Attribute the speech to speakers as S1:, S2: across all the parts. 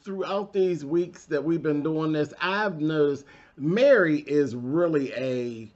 S1: throughout these weeks that we've been doing this, I've noticed Mary is really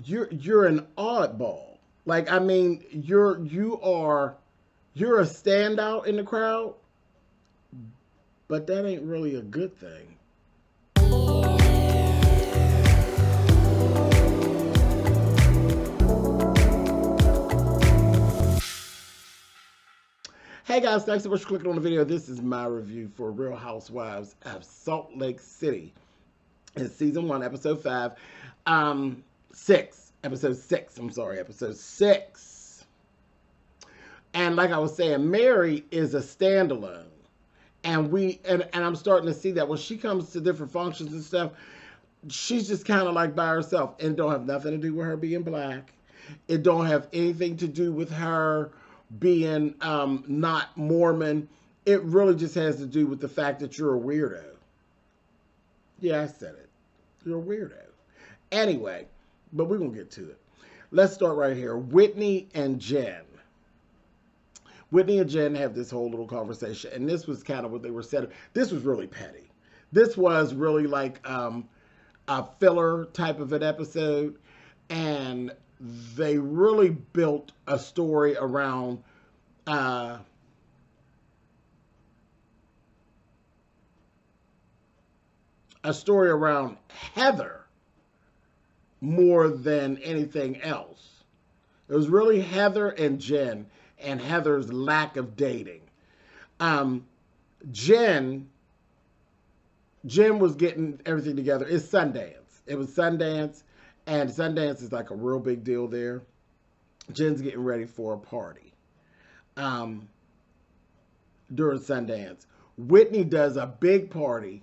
S1: you're an oddball. Like, I mean, you're a standout in the crowd, but that ain't really a good thing. Hey guys, thanks so much for clicking on the video. This is my review for Real Housewives of Salt Lake City. It's season 1, episode 5. 6. Episode 6. I'm sorry, episode 6. And like I was saying, Mary is a standalone. And I'm starting to see that when she comes to different functions and stuff, she's just kind of like by herself. And it don't have nothing to do with her being black. It don't have anything to do with her being not Mormon. It really just has to do with the fact that you're a weirdo. Yeah, I said it. You're a weirdo. Anyway, but we're going to get to it. Let's start right here. Whitney and Jen. Whitney and Jen have this whole little conversation, and this was kind of what they were saying. This was really petty. This was really like a filler type of an episode, and they really built a story around Heather more than anything else. It was really Heather and Jen and Heather's lack of dating. Jen was getting everything together. It's Sundance. It was Sundance, and Sundance is like a real big deal there. Jen's getting ready for a party during Sundance. Whitney does a big party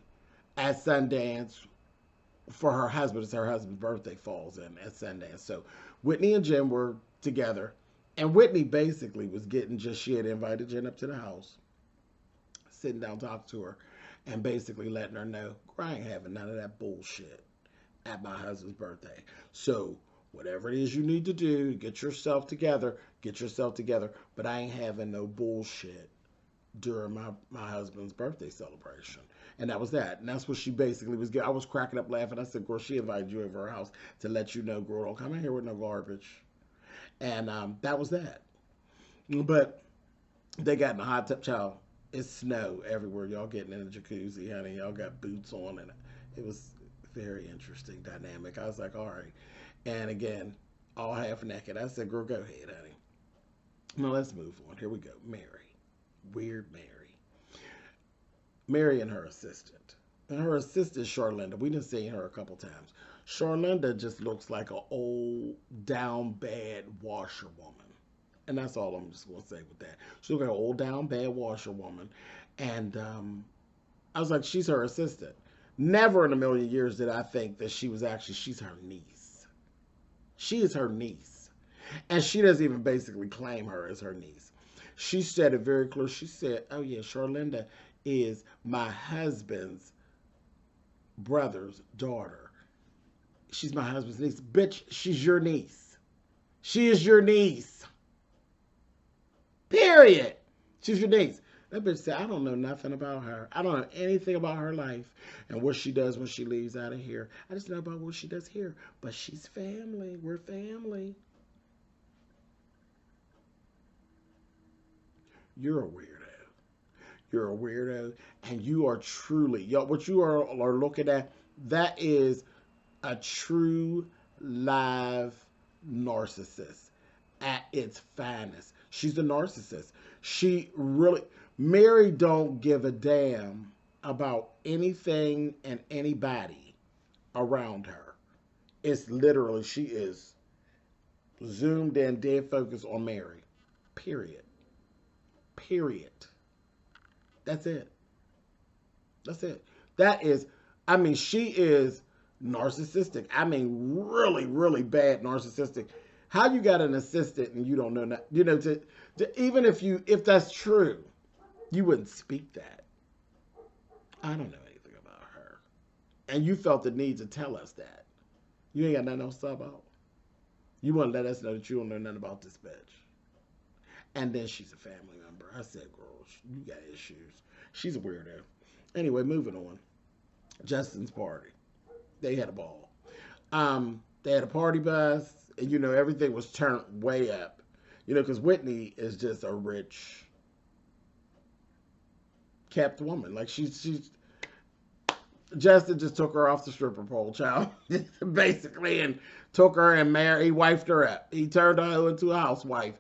S1: at Sundance for her husband. It's her husband's birthday falls in at Sundance. So Whitney and Jen were together, and Whitney basically was she had invited Jen up to the house, sitting down talking to her, and basically letting her know, I ain't having none of that bullshit at my husband's birthday. So whatever it is you need to do, get yourself together, but I ain't having no bullshit during my husband's birthday celebration. And that was that. And that's what she basically was getting. I was cracking up laughing. I said, girl, she invited you over her house to let you know, girl, don't come in here with no garbage. And that was that. But they got in a hot tub, child. It's snow everywhere. Y'all getting in the jacuzzi, honey. Y'all got boots on. And it was very interesting dynamic. I was like, all right. And again, all half naked. I said, girl, go ahead, honey. Now let's move on. Here we go. Mary. Weird Mary. Mary and her assistant. And her assistant, Charlinda. We done seen her a couple times. Charlinda just looks like an old, down bad washerwoman. And that's all I'm just going to say with that. She looks like an old, down bad washerwoman. And I was like, she's her assistant. Never in a million years did I think that she's her niece. She is her niece. And she doesn't even basically claim her as her niece. She said it very clear. She said, oh yeah, Charlinda is my husband's brother's daughter. She's my husband's niece. Bitch, she's your niece. She is your niece. Period. She's your niece. That bitch said, I don't know nothing about her. I don't know anything about her life and what she does when she leaves out of here. I just know about what she does here. But she's family. We're family. You're a weirdo. You're a weirdo. And you are truly, what you are looking at, that is a true live narcissist at its finest. She's a narcissist. Mary don't give a damn about anything and anybody around her. It's literally, she is zoomed in, dead focus on Mary. Period. Period. That's it. That's it. That is, I mean, she is narcissistic. I mean, really, really bad narcissistic. How you got an assistant and you don't know that? You know, even if that's true, you wouldn't speak that. I don't know anything about her. And you felt the need to tell us that. You ain't got nothing else to talk about. You want to let us know that you don't know nothing about this bitch. And then she's a family member. I said, girl, you got issues. She's a weirdo. Anyway, moving on. Justin's party. They had a ball. They had a party bus, and everything was turned way up. Because Whitney is just a rich, kept woman. Like she's Justin just took her off the stripper pole, child, basically, and took her and married. He wifed her up. He turned her into a housewife.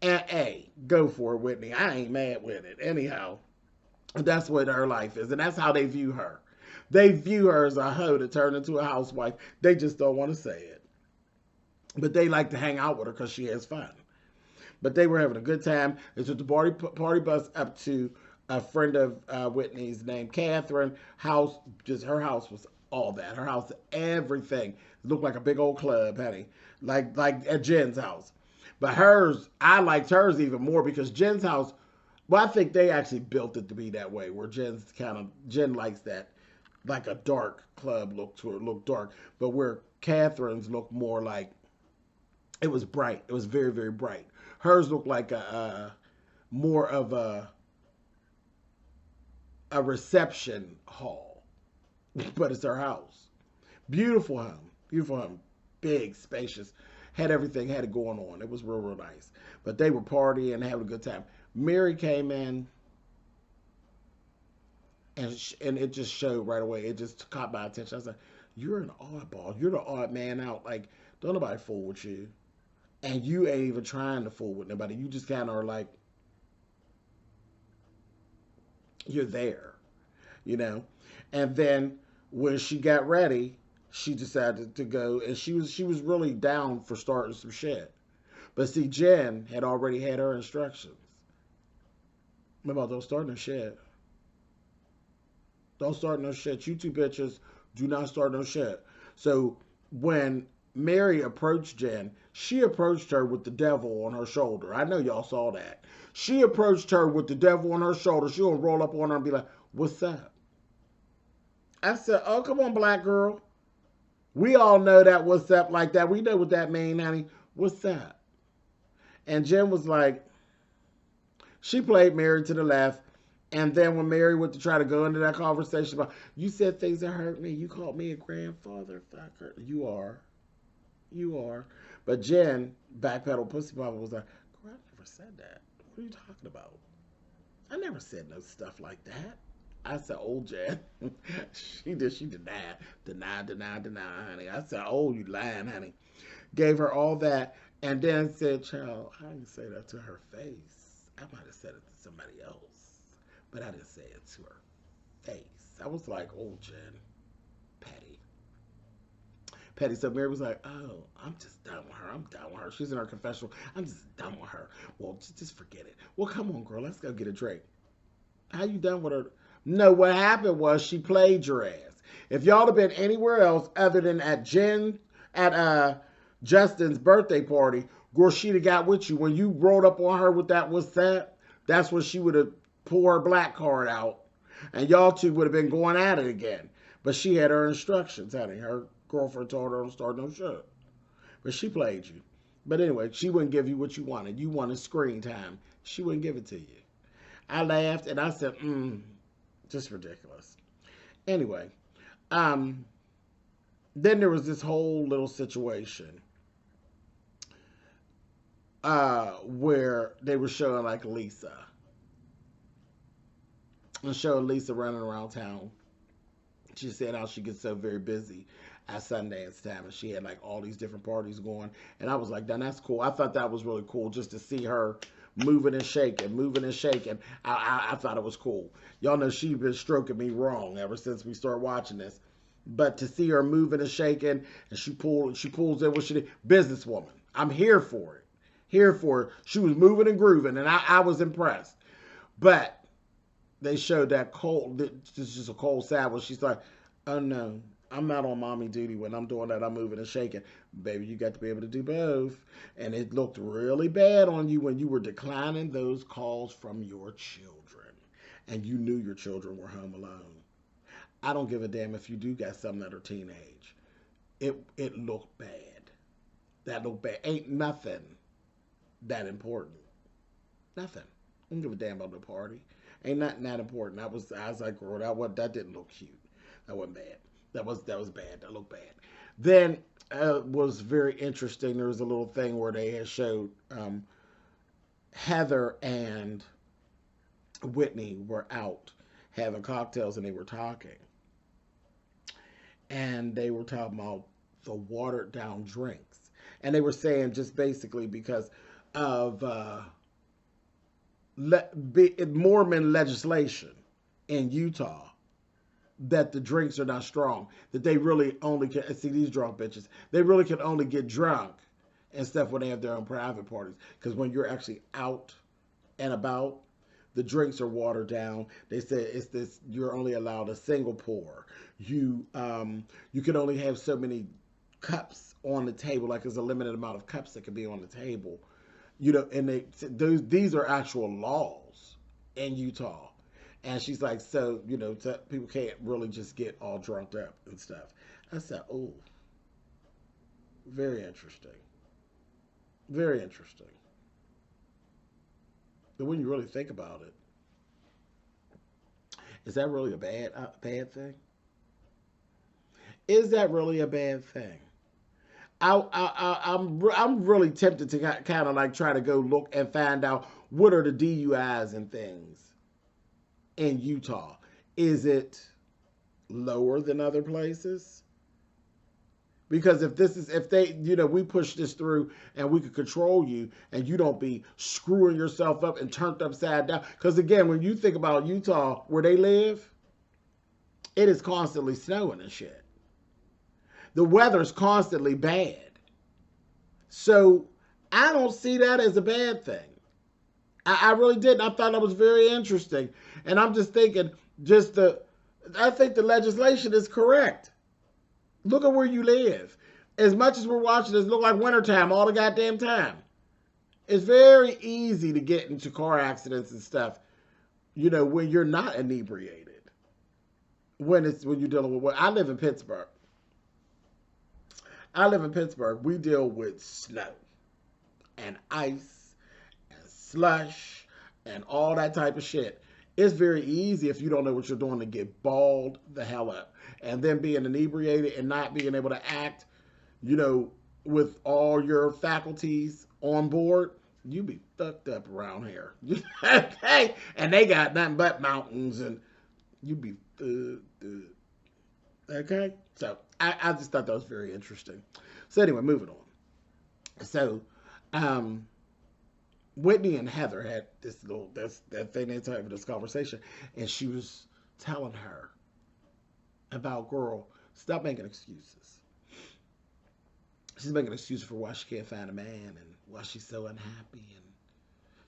S1: And hey, go for it, Whitney. I ain't mad with it. Anyhow, that's what her life is, and that's how they view her. They view her as a hoe that turned into a housewife. They just don't want to say it, but they like to hang out with her because she has fun. But they were having a good time. They took the party bus up to a friend of Whitney's named Catherine. House, just her house was all that. Her house, everything. It looked like a big old club, honey. Like at Jen's house. But hers, I liked hers even more because Jen's house, well, I think they actually built it to be that way, where Jen likes that, like a dark club look to her, look dark. But where Catherine's looked more like, it was bright. It was very, very bright. Hers looked like more of a reception hall, but it's her house. Beautiful home, big, spacious, had everything, had it going on. It was real, real nice. But they were partying and having a good time. Mary came in, and it just showed right away. It just caught my attention. I was like, "You're an oddball. You're the odd man out. Like, don't nobody fool with you." And you ain't even trying to fool with nobody. You just kind of are like, you're there, And then when she got ready, she decided to go, and she was really down for starting some shit. But see, Jen had already had her instructions. Remember, don't start no shit. Don't start no shit. You two bitches, do not start no shit. So when Mary approached Jen, she approached her with the devil on her shoulder. I know y'all saw that. She approached her with the devil on her shoulder. She gonna roll up on her and be like, "What's up?" I said, "Oh, come on, black girl. We all know that what's up like that. We know what that means, honey. What's up?" And Jen was like, she played Mary to the left. And then when Mary went to try to go into that conversation about, "You said things that hurt me. You called me a grandfather. Fucker. You are. You are." But Jen, backpedal pussy papa, was like, "Girl, I never said that. What are you talking about? I never said no stuff like that." I said, "Oh, Jen." She denied, honey. I said, "Oh, you lying, honey." Gave her all that, and then said, "Child, I didn't say that to her face. I might have said it to somebody else, but I didn't say it to her face." I was like, "Oh, Jen, petty." Petty. So Mary was like, "Oh, I'm just done with her. I'm done with her. She's in her confessional. I'm just done with her." "Well, just forget it." "Well, come on, girl. Let's go get a drink." "How you done with her?" No, what happened was she played your ass. If y'all had been anywhere else other than at Justin's birthday party, girl, she'd have got with you. When you rolled up on her with that "what's that?" That's when she would have pulled her black card out. And y'all two would have been going at it again. But she had her instructions, honey. Her girlfriend told her don't start no shit. But she played you. But anyway, she wouldn't give you what you wanted. You wanted screen time. She wouldn't give it to you. I laughed and I said, just ridiculous. Anyway, then there was this whole little situation where they were showing like Lisa. And showing Lisa running around town. She said how she gets so very busy at Sundance time, and she had like all these different parties going. And I was like, that's cool. I thought that was really cool just to see her moving and shaking, moving and shaking. I thought it was cool. Y'all know she's been stroking me wrong ever since we started watching this. But to see her moving and shaking, and she pulls in what she did, businesswoman. I'm here for it. Here for it. She was moving and grooving, and I was impressed. But they showed that cold, this is just a cold side where she's like, "Oh no, I'm not on mommy duty when I'm doing that. I'm moving and shaking." Baby, you got to be able to do both. And it looked really bad on you when you were declining those calls from your children. And you knew your children were home alone. I don't give a damn if you do got some that are teenage. It looked bad. That looked bad. Ain't nothing that important. Nothing. I don't give a damn about the party. Ain't nothing that important. I was like, girl, that didn't look cute. That wasn't bad. That was bad. That looked bad. Then was very interesting. There was a little thing where they had showed Heather and Whitney were out having cocktails and they were talking. And they were talking about the watered down drinks. And they were saying just basically because of Mormon legislation in Utah that the drinks are not strong. That they really only can, see these drunk bitches, they really can only get drunk and stuff when they have their own private parties. Because when you're actually out and about, the drinks are watered down. They said it's this, you're only allowed a single pour. You can only have so many cups on the table. Like there's a limited amount of cups that can be on the table. You know, and these are actual laws in Utah. And she's like, so, you know, people can't really just get all drunk up and stuff. I said, oh, very interesting. Very interesting. But when you really think about it, is that really a bad thing? Is that really a bad thing? I'm really tempted to kind of like try to go look and find out what are the DUIs and things in Utah. Is it lower than other places? Because if they, you know, we push this through and we could control you and you don't be screwing yourself up and turned upside down. Because again, when you think about Utah, where they live, it is constantly snowing and shit. The weather's constantly bad. So I don't see that as a bad thing. I really didn't. I thought that was very interesting. And I'm just thinking, I think the legislation is correct. Look at where you live. As much as we're watching this look like wintertime all the goddamn time. It's very easy to get into car accidents and stuff, you know, when you're not inebriated. When you're dealing with, I live in Pittsburgh. We deal with snow and ice and slush and all that type of shit. It's very easy if you don't know what you're doing to get balled the hell up. And then being inebriated and not being able to act, you know, with all your faculties on board, you be fucked up around here. Okay? And they got nothing but mountains and you be okay? So I just thought that was very interesting. So anyway, moving on. So Whitney and Heather had that thing they talked about, this conversation, and she was telling her about, girl, stop making excuses. She's making excuses for why she can't find a man and why she's so unhappy. And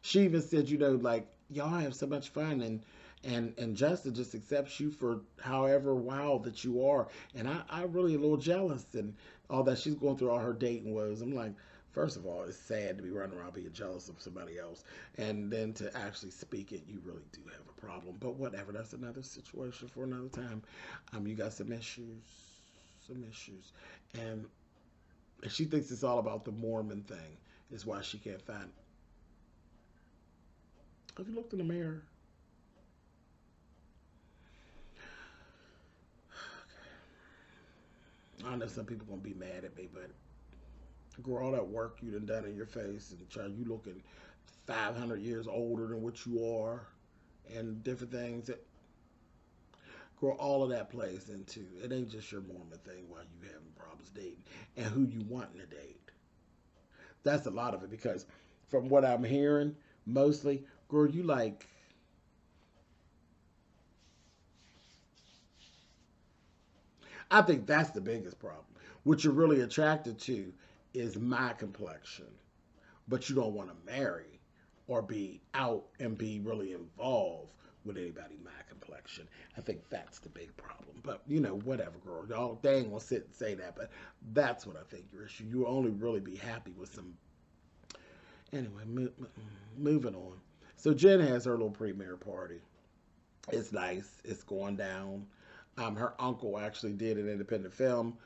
S1: she even said, you know, like, y'all have so much fun and Justin just accepts you for however wild that you are. And I really a little jealous and all that. She's going through all her dating woes. I'm like, first of all, it's sad to be running around being jealous of somebody else. And then to actually speak it, you really do have a problem. But whatever, that's another situation for another time. You got some issues. And she thinks it's all about the Mormon thing. Is why she can't find it. Have you looked in the mirror? I know some people gonna be mad at me, but girl, all that work you done in your face and try, you looking 500 years older than what you are, and different things that, girl, all of that plays into it. Ain't just your Mormon thing why you having problems dating and who you wanting to date. That's a lot of it, because from what I'm hearing, mostly, girl, you like, I think that's the biggest problem. What you're really attracted to is my complexion, but you don't want to marry or be out and be really involved with anybody my complexion. I think that's the big problem. But, you know, whatever, girl. Y'all, they ain't gonna sit and say that, but that's what I think your issue. You will only really be happy with some. Anyway, moving on. So Jen has her little premiere party. It's nice. It's going down. Her uncle actually did an independent film.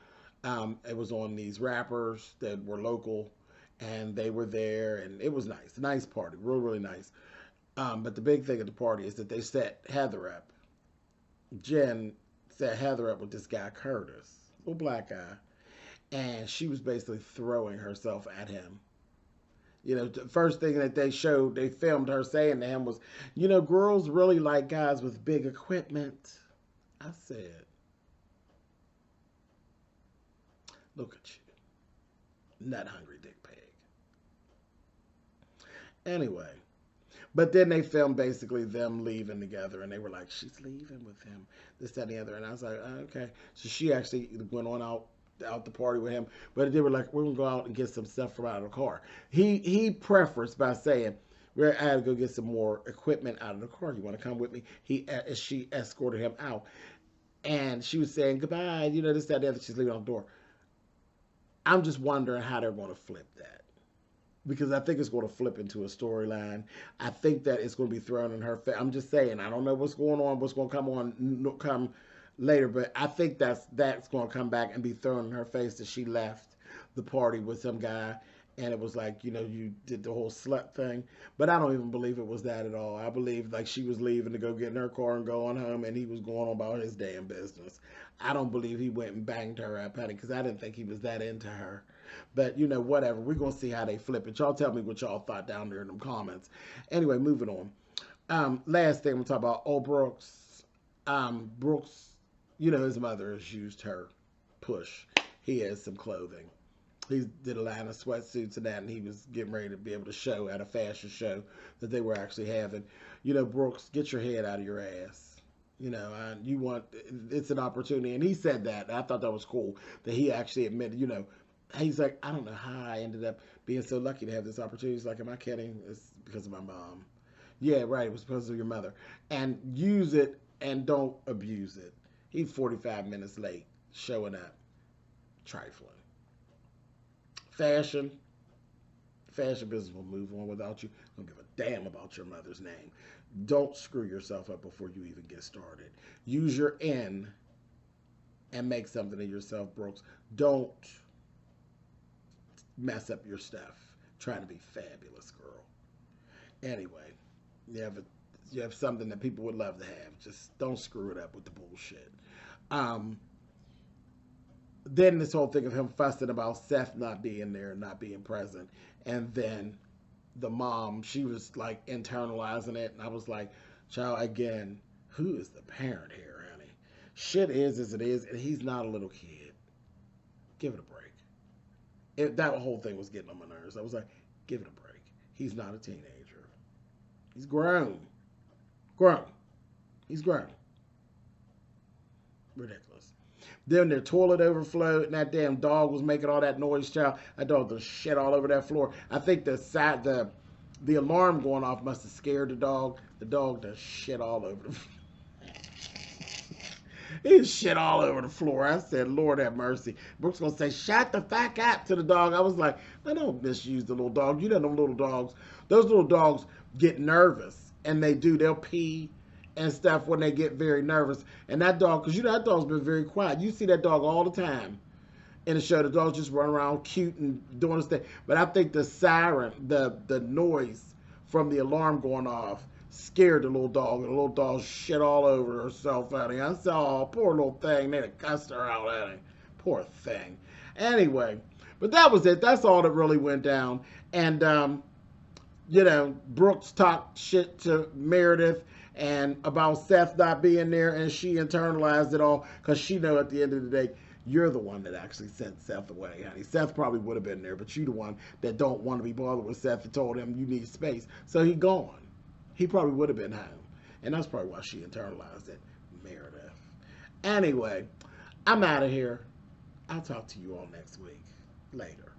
S1: It was on these rappers that were local, and they were there, and it was nice. Nice party. Real, really nice. But the big thing at the party is that they set Heather up. Jen set Heather up with this guy, Curtis, little black guy. And she was basically throwing herself at him. You know, the first thing that they filmed her saying to him was, you know, girls really like guys with big equipment. I said, look at you, nut hungry dick pig. Anyway, but then they filmed basically them leaving together, and they were like, she's leaving with him, this, that, and the other. And I was like, oh, okay. So she actually went on out the party with him, but they were like, we're gonna go out and get some stuff from out of the car. He prefaced by saying, I had to go get some more equipment out of the car. You want to come with me? She escorted him out, and she was saying goodbye. You know, this, that, and the other. She's leaving out the door. I'm just wondering how they're going to flip that, because I think it's going to flip into a storyline. I think that it's going to be thrown in her face. I'm just saying, I don't know what's going on, what's going to come later, but I think that's going to come back and be thrown in her face that she left the party with some guy, and it was like, you know, you did the whole slut thing. But I don't even believe it was that at all. I believe like she was leaving to go get in her car and going home, and he was going on about his damn business. I don't believe he went and banged her at Penny, because I didn't think he was that into her. But, you know, whatever. We're going to see how they flip it. Y'all tell me what y'all thought down there in them comments. Anyway, moving on. Last thing we'll talk about, Brooks. Brooks, you know, his mother has used her push. He has some clothing. He did a line of sweatsuits and that, and he was getting ready to be able to show at a fashion show that they were actually having. You know, Brooks, get your head out of your ass. You know, it's an opportunity. And he said that. I thought that was cool, that he actually admitted, you know, he's like, I don't know how I ended up being so lucky to have this opportunity. He's like, am I kidding? It's because of my mom. Yeah, right. It was because of your mother. And use it and don't abuse it. He's 45 minutes late showing up. Trifling. Fashion business will move on without you. Don't give a damn about your mother's name. Don't screw yourself up before you even get started. Use your N and make something of yourself, Brooks. Don't mess up your stuff trying to be fabulous, girl. Anyway, you have something that people would love to have. Just don't screw it up with the bullshit. Then this whole thing of him fussing about Seth not being there and not being present. And then the mom, she was like internalizing it. And I was like, child, again, who is the parent here, honey? Shit is as it is, and he's not a little kid. Give it a break. That whole thing was getting on my nerves. I was like, give it a break. He's not a teenager. He's grown. He's grown. Ridiculous. Then their toilet overflowed, and that damn dog was making all that noise, child. That dog was shit all over that floor. I think the alarm going off must have scared the dog. The dog does shit all over the floor. He's shit all over the floor. I said, Lord have mercy. Brooks gonna say, shut the fuck up to the dog. I was like, I don't misuse the little dog. You know them little dogs. Those little dogs get nervous, and they'll pee and stuff when they get very nervous. And that dog, because you know that dog's been very quiet. You see that dog all the time in the show. The dog's just running around cute and doing his thing. But I think the siren, the noise from the alarm going off scared the little dog. And the little dog shit all over herself, honey. I said, oh, poor little thing. They had cussed her out, honey. Poor thing. Anyway, but that was it. That's all that really went down. And, you know, Brooks talked shit to Meredith and about Seth not being there, and she internalized it all because she know at the end of the day, you're the one that actually sent Seth away, honey. Seth probably would have been there, but you the one that don't want to be bothered with Seth and told him you need space. So he gone. He probably would have been home. And that's probably why she internalized it, Meredith. Anyway, I'm out of here. I'll talk to you all next week. Later.